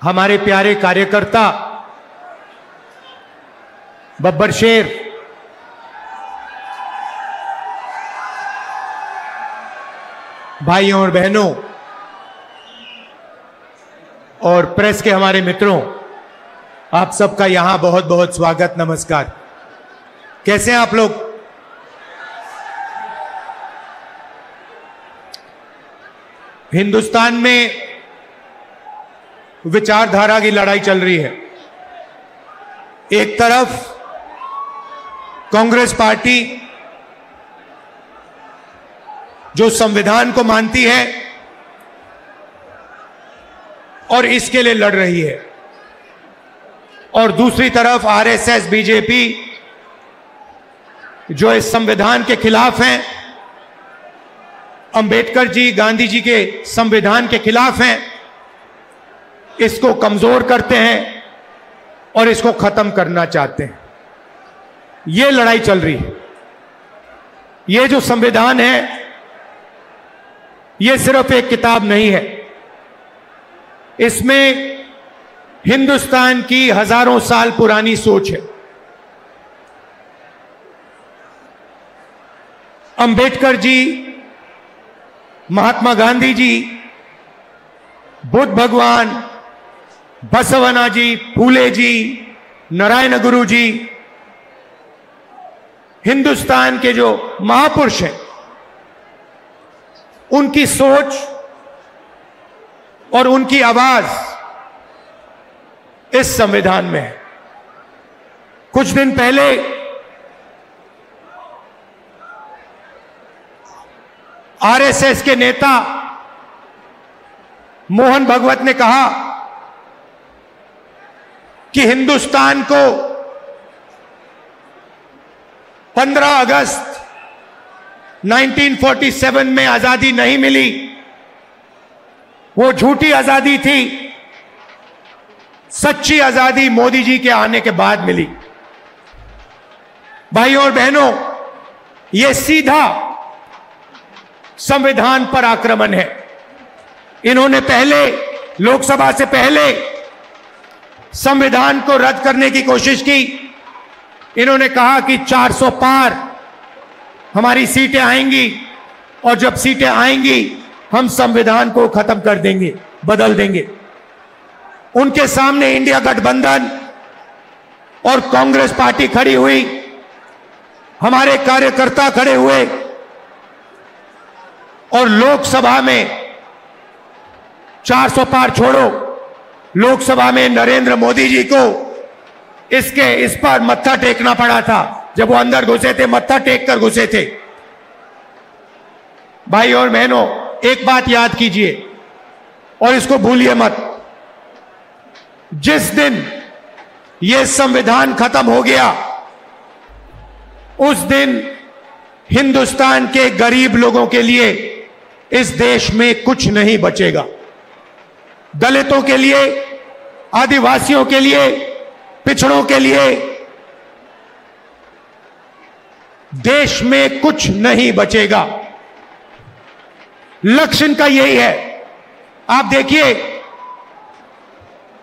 हमारे प्यारे कार्यकर्ता बब्बर शेर, भाइयों और बहनों और प्रेस के हमारे मित्रों, आप सबका यहां बहुत बहुत स्वागत, नमस्कार। कैसे हैं आप लोग? हिंदुस्तान में विचारधारा की लड़ाई चल रही है। एक तरफ कांग्रेस पार्टी जो संविधान को मानती है और इसके लिए लड़ रही है, और दूसरी तरफ आरएसएस, बीजेपी जो इस संविधान के खिलाफ हैं, अंबेडकर जी, गांधी जी के संविधान के खिलाफ हैं, इसको कमजोर करते हैं और इसको खत्म करना चाहते हैं। यह लड़ाई चल रही है। यह जो संविधान है, यह सिर्फ एक किताब नहीं है। इसमें हिंदुस्तान की हजारों साल पुरानी सोच है। अंबेडकर जी, महात्मा गांधी जी, बुद्ध भगवान, बसवना जी, फूले जी, नारायण गुरु जी, हिंदुस्तान के जो महापुरुष हैं, उनकी सोच और उनकी आवाज इस संविधान में है। कुछ दिन पहले आरएसएस के नेता मोहन भगवत ने कहा कि हिंदुस्तान को 15 अगस्त 1947 में आजादी नहीं मिली, वो झूठी आजादी थी। सच्ची आजादी मोदी जी के आने के बाद मिली। भाइयों और बहनों, यह सीधा संविधान पर आक्रमण है। इन्होंने पहले, लोकसभा से पहले संविधान को रद्द करने की कोशिश की। इन्होंने कहा कि 400 पार हमारी सीटें आएंगी, और जब सीटें आएंगी हम संविधान को खत्म कर देंगे, बदल देंगे। उनके सामने इंडिया गठबंधन और कांग्रेस पार्टी खड़ी हुई, हमारे कार्यकर्ता खड़े हुए, और लोकसभा में 400 पार छोड़ो, लोकसभा में नरेंद्र मोदी जी को इस पर मत्था टेकना पड़ा था। जब वो अंदर घुसे थे, मत्था टेक कर घुसे थे। भाई और बहनों, एक बात याद कीजिए और इसको भूलिए मत। जिस दिन ये संविधान खत्म हो गया, उस दिन हिंदुस्तान के गरीब लोगों के लिए इस देश में कुछ नहीं बचेगा। दलितों के लिए, आदिवासियों के लिए, पिछड़ों के लिए देश में कुछ नहीं बचेगा। लक्ष्य इनका यही है। आप देखिए,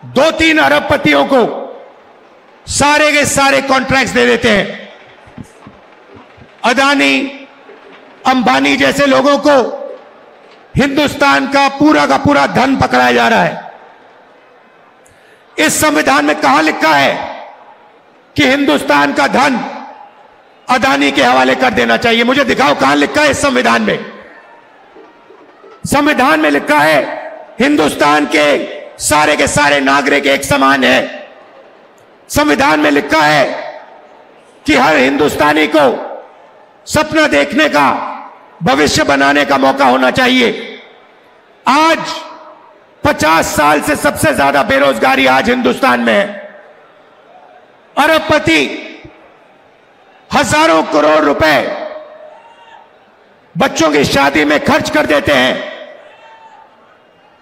2-3 अरबपतियों को सारे के सारे कॉन्ट्रैक्ट्स दे देते हैं। अदानी, अंबानी जैसे लोगों को हिंदुस्तान का पूरा धन पकड़ाया जा रहा है। इस संविधान में कहां लिखा है कि हिंदुस्तान का धन अदानी के हवाले कर देना चाहिए? मुझे दिखाओ कहां लिखा है इस संविधान में। संविधान में लिखा है हिंदुस्तान के सारे नागरिक एक समान है। संविधान में लिखा है कि हर हिंदुस्तानी को सपना देखने का, भविष्य बनाने का मौका होना चाहिए। आज 50 साल से सबसे ज्यादा बेरोजगारी आज हिंदुस्तान में है। अरबपति हजारों करोड़ रुपए बच्चों की शादी में खर्च कर देते हैं।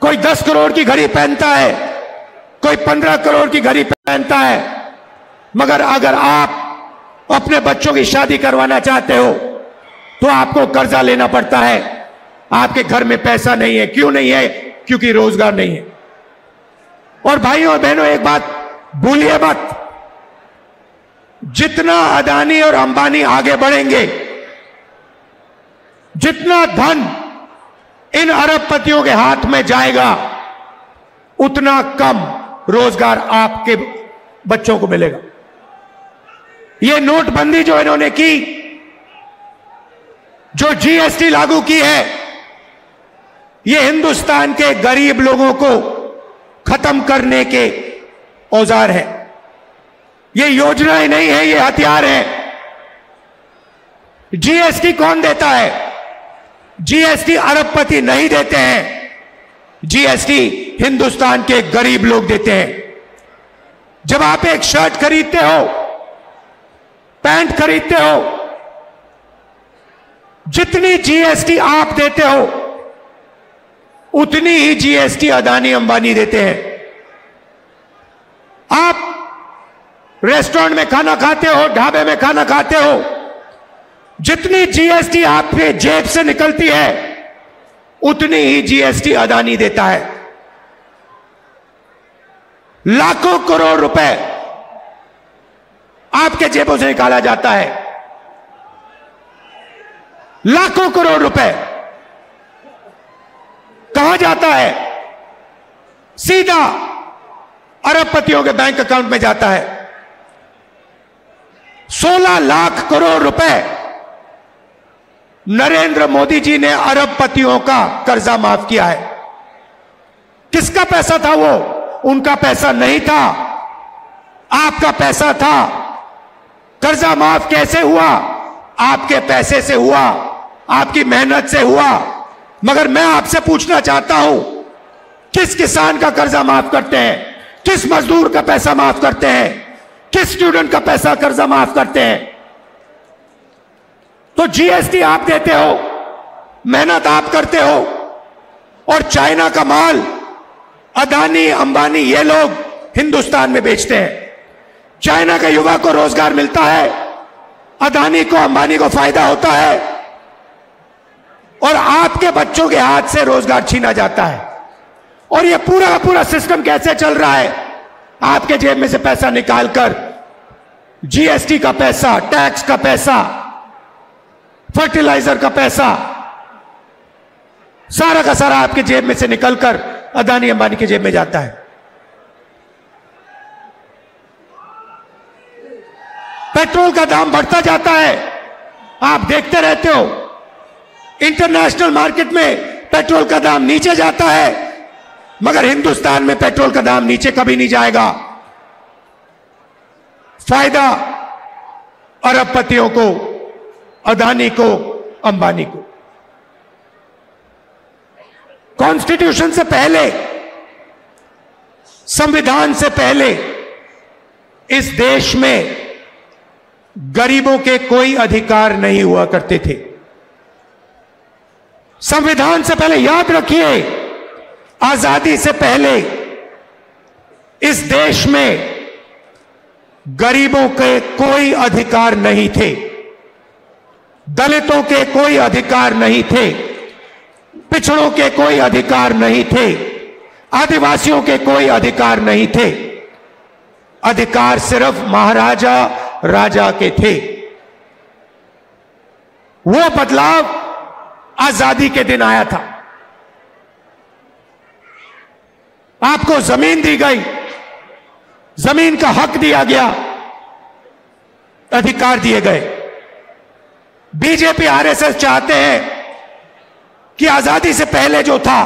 कोई 10 करोड़ की घड़ी पहनता है, कोई 15 करोड़ की घड़ी पहनता है। मगर अगर आप अपने बच्चों की शादी करवाना चाहते हो तो आपको कर्जा लेना पड़ता है। आपके घर में पैसा नहीं है। क्यों नहीं है? क्योंकि रोजगार नहीं है। और भाइयों और बहनों, एक बात भूलिए मत, जितना अदानी और अंबानी आगे बढ़ेंगे, जितना धन इन अरबपतियों के हाथ में जाएगा, उतना कम रोजगार आपके बच्चों को मिलेगा। ये नोटबंदी जो इन्होंने की, जो जीएसटी लागू की है, ये हिंदुस्तान के गरीब लोगों को खत्म करने के औजार है। ये योजनाएं नहीं है, ये हथियार है। जीएसटी कौन देता है? जीएसटी अरबपति नहीं देते हैं, जीएसटी हिंदुस्तान के गरीब लोग देते हैं। जब आप एक शर्ट खरीदते हो, पैंट खरीदते हो, जितनी जीएसटी आप देते हो, उतनी ही जीएसटी अदानी अंबानी देते हैं। आप रेस्टोरेंट में खाना खाते हो, ढाबे में खाना खाते हो, जितनी जीएसटी आपके जेब से निकलती है, उतनी ही जीएसटी अदानी देता है। लाखों करोड़ रुपए आपके जेबों से निकाला जाता है, लाखों करोड़ रुपए कहां जाता है? सीधा अरबपतियों के बैंक अकाउंट में जाता है। 16 लाख करोड़ रुपए नरेंद्र मोदी जी ने अरबपतियों का कर्जा माफ किया है। किसका पैसा था वो? उनका पैसा नहीं था, आपका पैसा था। कर्जा माफ कैसे हुआ? आपके पैसे से हुआ, आपकी मेहनत से हुआ। मगर मैं आपसे पूछना चाहता हूं, किस किसान का कर्जा माफ करते हैं? किस मजदूर का पैसा माफ करते हैं? किस स्टूडेंट का पैसा कर्जा माफ करते हैं? तो जीएसटी आप देते हो, मेहनत आप करते हो, और चाइना का माल अदानी अंबानी ये लोग हिंदुस्तान में बेचते हैं। चाइना के युवा को रोजगार मिलता है, अदानी को अंबानी को फायदा होता है, और आपके बच्चों के हाथ से रोजगार छीना जाता है। और ये पूरा का पूरा सिस्टम कैसे चल रहा है? आपके जेब में से पैसा निकालकर जीएसटी का पैसा, टैक्स का पैसा, फर्टिलाइजर का पैसा, सारा का सारा आपके जेब में से निकलकर अदानी अंबानी के जेब में जाता है। पेट्रोल का दाम बढ़ता जाता है, आप देखते रहते हो। इंटरनेशनल मार्केट में पेट्रोल का दाम नीचे जाता है, मगर हिंदुस्तान में पेट्रोल का दाम नीचे कभी नहीं जाएगा। फायदा अरबपतियों को, अदानी को, अंबानी को। कॉन्स्टिट्यूशन से पहले, संविधान से पहले इस देश में गरीबों के कोई अधिकार नहीं हुआ करते थे। संविधान से पहले, याद रखिए, आजादी से पहले इस देश में गरीबों के कोई अधिकार नहीं थे, दलितों के कोई अधिकार नहीं थे, पिछड़ों के कोई अधिकार नहीं थे, आदिवासियों के कोई अधिकार नहीं थे। अधिकार सिर्फ महाराजा राजा के थे। वो बदलाव आजादी के दिन आया था। आपको जमीन दी गई, जमीन का हक दिया गया, अधिकार दिए गए। बीजेपी आरएसएस चाहते हैं कि आजादी से पहले जो था,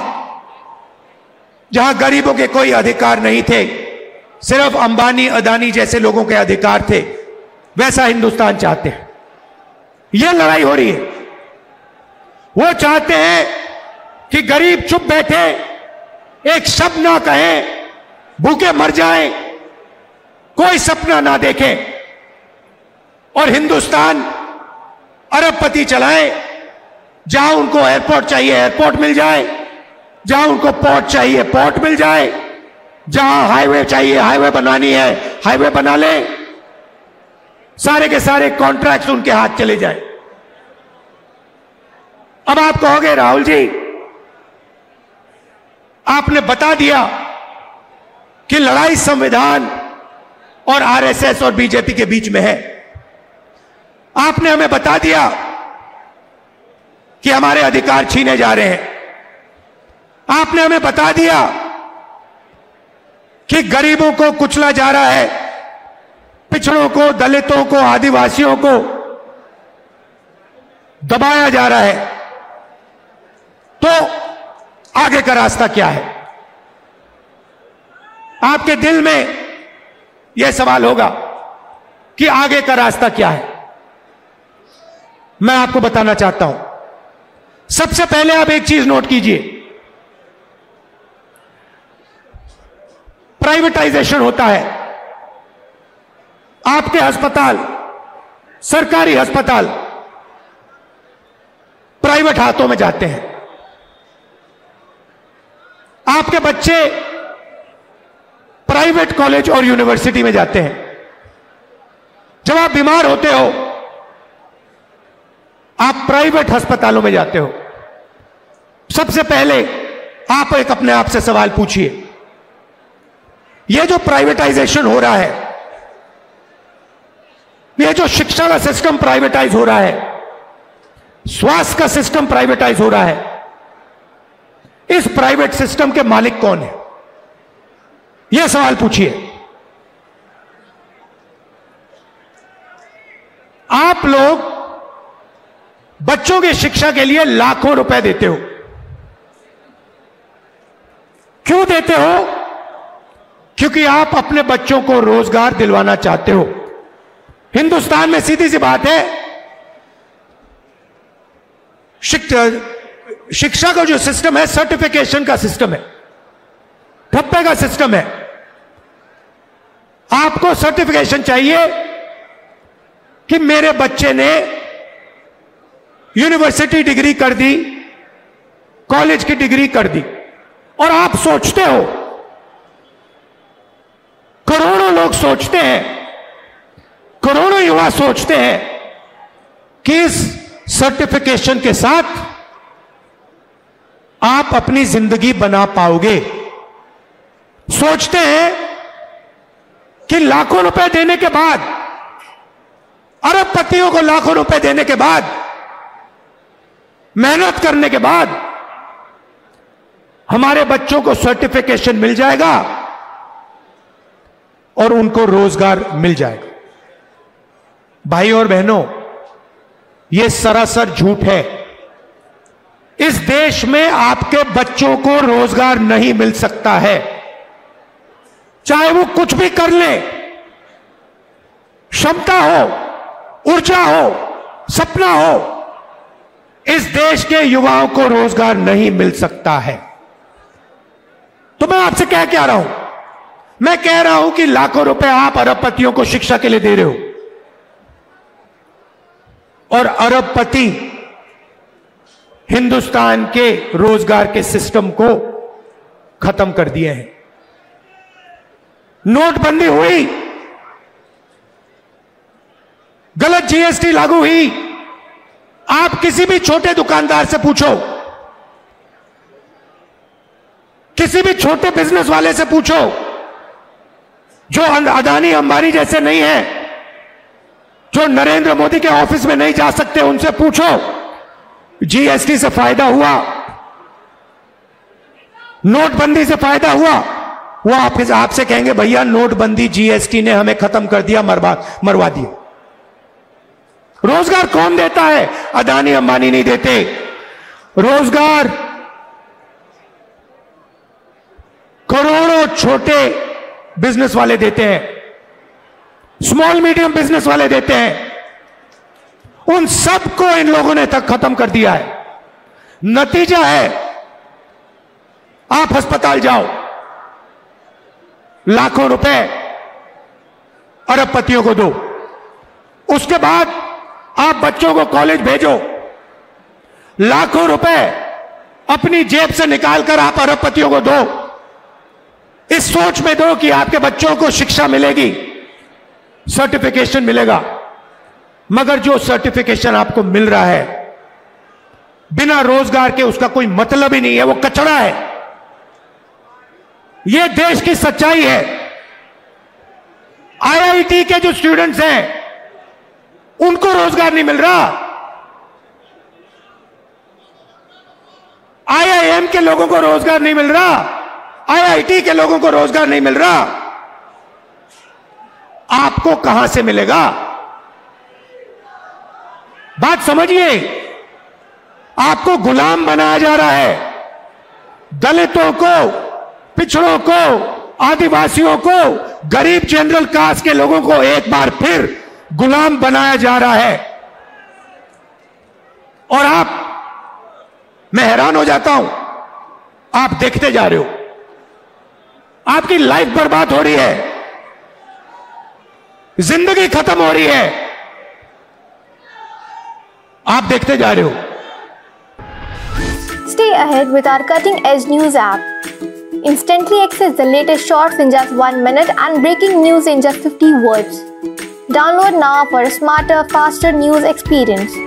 जहां गरीबों के कोई अधिकार नहीं थे, सिर्फ अंबानी अदानी जैसे लोगों के अधिकार थे, वैसा हिंदुस्तान चाहते हैं। यह लड़ाई हो रही है। वो चाहते हैं कि गरीब चुप बैठे, एक शब्द ना कहें, भूखे मर जाएं, कोई सपना ना देखें, और हिंदुस्तान अरबपति चलाए। जहां उनको एयरपोर्ट चाहिए एयरपोर्ट मिल जाए, जहां उनको पोर्ट चाहिए पोर्ट मिल जाए, जहां हाईवे चाहिए हाईवे बनानी है हाईवे बना ले, सारे के सारे कॉन्ट्रैक्ट्स उनके हाथ चले जाए। अब आप कहोगे राहुल जी, आपने बता दिया कि कि लड़ाई संविधान और आरएसएस और बीजेपी के बीच में है। आपने हमें बता दिया कि हमारे अधिकार छीने जा रहे हैं। आपने हमें बता दिया कि गरीबों को कुचला जा रहा है, पिछड़ों को, दलितों को, आदिवासियों को दबाया जा रहा है। तो आगे का रास्ता क्या है? आपके दिल में यह सवाल होगा कि आगे का रास्ता क्या है। मैं आपको बताना चाहता हूं। सबसे पहले आप एक चीज नोट कीजिए, प्राइवेटाइजेशन होता है। आपके अस्पताल, सरकारी अस्पताल प्राइवेट हाथों में जाते हैं। आपके बच्चे प्राइवेट कॉलेज और यूनिवर्सिटी में जाते हैं। जब आप बीमार होते हो, आप प्राइवेट अस्पतालों में जाते हो। सबसे पहले आप एक अपने आप से सवाल पूछिए, यह जो प्राइवेटाइजेशन हो रहा है, यह जो शिक्षा का सिस्टम प्राइवेटाइज हो रहा है, स्वास्थ्य का सिस्टम प्राइवेटाइज हो रहा है, इस प्राइवेट सिस्टम के मालिक कौन है? यह सवाल पूछिए। आप लोग बच्चों की शिक्षा के लिए लाखों रुपए देते हो। क्यों देते हो? क्योंकि आप अपने बच्चों को रोजगार दिलवाना चाहते हो। हिंदुस्तान में सीधी सी बात है, शिक्षा का जो सिस्टम है, सर्टिफिकेशन का सिस्टम है, ठप्पे का सिस्टम है। आपको सर्टिफिकेशन चाहिए कि मेरे बच्चे ने यूनिवर्सिटी डिग्री कर दी, कॉलेज की डिग्री कर दी, और आप सोचते हो, करोड़ों लोग सोचते हैं, करोड़ों युवा सोचते हैं कि इस सर्टिफिकेशन के साथ आप अपनी जिंदगी बना पाओगे। सोचते हैं कि लाखों रुपए देने के बाद, अरबपतियों को लाखों रुपए देने के बाद, मेहनत करने के बाद हमारे बच्चों को सर्टिफिकेशन मिल जाएगा और उनको रोजगार मिल जाएगा। भाई और बहनों, यह सरासर झूठ है। इस देश में आपके बच्चों को रोजगार नहीं मिल सकता है, चाहे वो कुछ भी कर ले। क्षमता हो, ऊर्जा हो, सपना हो, इस देश के युवाओं को रोजगार नहीं मिल सकता है। तो मैं आपसे क्या कह रहा हूं? मैं कह रहा हूं कि लाखों रुपए आप अरबपतियों को शिक्षा के लिए दे रहे हो, और अरबपति हिंदुस्तान के रोजगार के सिस्टम को खत्म कर दिए हैं। नोटबंदी हुई, गलत जीएसटी लागू हुई। आप किसी भी छोटे दुकानदार से पूछो, किसी भी छोटे बिजनेस वाले से पूछो, जो अदानी अंबानी जैसे नहीं है, जो नरेंद्र मोदी के ऑफिस में नहीं जा सकते, उनसे पूछो जीएसटी से फायदा हुआ, नोटबंदी से फायदा हुआ? वो आपसे कहेंगे भैया नोटबंदी, जीएसटी ने हमें खत्म कर दिया, मरवा दिया। रोजगार कौन देता है? अदानी अंबानी नहीं देते। रोजगार करोड़ों छोटे बिजनेस वाले देते हैं, स्मॉल मीडियम बिजनेस वाले देते हैं। उन सबको इन लोगों ने तक खत्म कर दिया है। नतीजा है, आप अस्पताल जाओ, लाखों रुपए अरबपतियों को दो, उसके बाद आप बच्चों को कॉलेज भेजो, लाखों रुपए अपनी जेब से निकालकर आप अरबपतियों को दो। इस सोच में दो कि आपके बच्चों को शिक्षा मिलेगी, सर्टिफिकेशन मिलेगा। मगर जो सर्टिफिकेशन आपको मिल रहा है बिना रोजगार के, उसका कोई मतलब ही नहीं है, वो कचरा है। ये देश की सच्चाई है। आईआईटी के जो स्टूडेंट्स हैं उनको रोजगार नहीं मिल रहा, आईआईएम के लोगों को रोजगार नहीं मिल रहा, आईआईटी के लोगों को रोजगार नहीं मिल रहा। आपको कहां से मिलेगा? बात समझिए, आपको गुलाम बनाया जा रहा है। दलितों को, पिछड़ों को, आदिवासियों को, गरीब जनरल कास्ट के लोगों को एक बार फिर गुलाम बनाया जा रहा है। और मैं हैरान हो जाता हूं, आप देखते जा रहे हो, आपकी लाइफ बर्बाद हो रही है, जिंदगी खत्म हो रही है, आप देखते जा रहे हो। Stay ahead with our cutting-edge news app. Instantly access the latest shorts in just 1 minute and breaking news in just 50 words. Download now for a smarter, faster news experience.